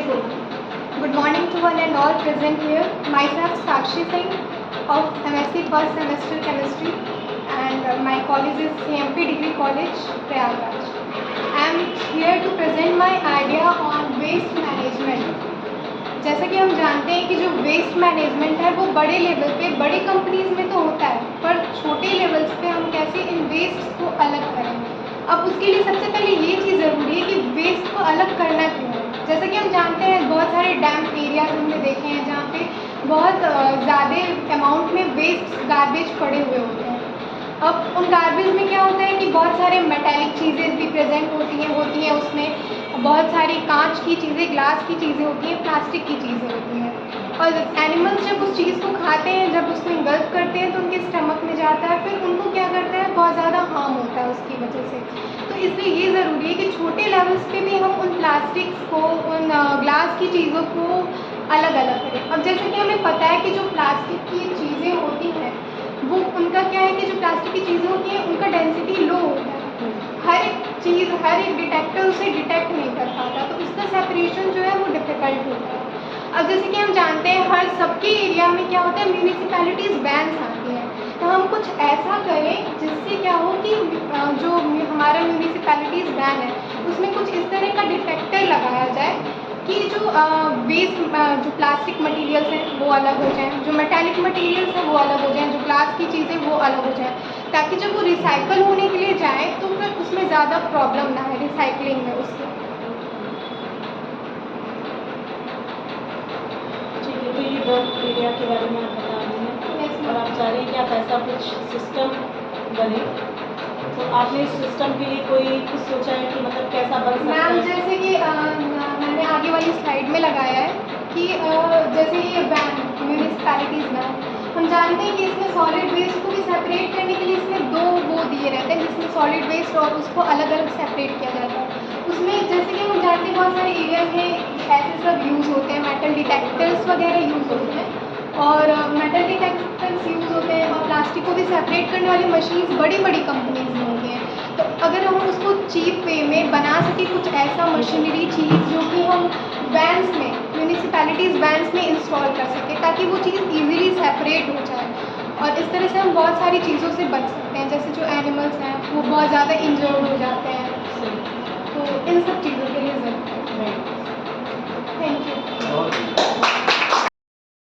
Good morning to one and all present here. Myself Sakshi Singh of MSc first semester chemistry, and my college is CMP Degree College, Prayagraj. I am here to present my idea on waste management. जैसा कि हम जानते हैं कि जो waste management है वो बड़े लेवल पे बड़ी कंपनीज में तो होता है, पर छोटे लेवल्स पे हम कैसे इन वेस्ट को अलग करें। अब उसके लिए सबसे पहले ये चीज़ ज़रूरी है कि वेस्ट को अलग करना क्यों है। जैसा कि हम जानते हैं बहुत सारे डैम एरियाज हमने देखे हैं जहाँ पे बहुत ज़्यादा अमाउंट में वेस्ट गार्बेज पड़े हुए होते हैं। अब उन गार्बेज में क्या होता है कि बहुत सारे मेटालिक चीज़ें भी प्रेजेंट होती हैं उसमें बहुत सारी कांच की चीज़ें, ग्लास की चीज़ें होती हैं, प्लास्टिक की चीज़ें होती हैं। और एनिमल्स जब उस चीज़ को खाते हैं, जब उसको इंगल्फ करते हैं तो उनके स्टमक में जाता है, फिर उनको क्या करता है, बहुत ज़्यादा हार्म होता है उसकी वजह से। तो इसलिए ये ज़रूरी है कि छोटे लेवल्स पे भी हम उन प्लास्टिक्स को, उन ग्लास की चीज़ों को अलग अलग करें। अब जैसे कि हमें पता है कि जो प्लास्टिक की चीज़ें होती हैं वो उनका क्या है कि जो प्लास्टिक की चीज़ें होती हैं उनका डेंसिटी लो होता है, हर एक चीज़, हर एक डिटेक्टर उसे डिटेक्ट नहीं कर पाता, तो इसका सेपरेशन जो है वो डिफ़िकल्ट होता है। अब जैसे कि हम जानते हैं हर सबके एरिया में क्या होता है, म्यूनिसिपैलिटीज़ वैन्स आती हैं, तो हम कुछ ऐसा करें जिससे क्या हो कि जो हमारा म्यूनिसिपैलिटीज़ वैन है उसमें कुछ इस तरह का डिटेक्टर लगाया जाए कि जो वेस्ट जो प्लास्टिक मटेरियल्स हैं वो अलग हो जाएं, जो मेटालिक मटेरियल्स हैं वो अलग हो जाएं, जो ग्लास की चीज़ें वो अलग हो जाएं, ताकि जब वो रिसाइकल होने के लिए जाए तो फिर उसमें ज़्यादा प्रॉब्लम ना है रिसाइकलिंग में उसके। ठीक है, तो ये डॉट एरिया के बारे में आप बता रही हैं और आप चाह रही हैं कि आप ऐसा कुछ सिस्टम बने, तो आपने इस सिस्टम के लिए कोई कुछ सोचा है कि मतलब कैसा बन सकता है? मैम जैसे कि मैंने आगे वाली स्लाइड में लगाया है कि जैसे ये वैन म्यूनिसिपैलिटीज़ वैन, हम जानते हैं कि इसमें सॉलिड वेस्ट को भी सेपरेट करने के लिए इसमें दो वो दिए रहते हैं जिसमें सॉलिड वेस्ट और उसको अलग अलग सेपरेट किया जाता है। उसमें जैसे कि हम जानते हैं बहुत सारे एरियाज में ऐसे सब यूज़ होते हैं, मेटल डिटेक्टर्स वगैरह यूज़ होते हैं और मेटल डिटेक्टर्स यूज़ होते हैं और प्लास्टिक को भी सेपरेट करने वाली मशीन्स बड़ी बड़ी कंपनीज में होती हैं। तो अगर हम उसको चीप वे में बना सकें कुछ ऐसा मशीनरी चीज़ जो कि हम वैन्स में, म्यूनिसिपैलिटीज़ वैन्स में इंस्टॉल कर सकें ताकि वो चीज़ ईजिली सेपरेट हो जाए, और इस तरह से हम बहुत सारी चीज़ों से बच सकते हैं। जैसे जो एनिमल्स हैं वो बहुत ज़्यादा इंजर्ड हो जाते हैं, तो इन सब चीज़ों के लिए ज़रूरत है। Thank you.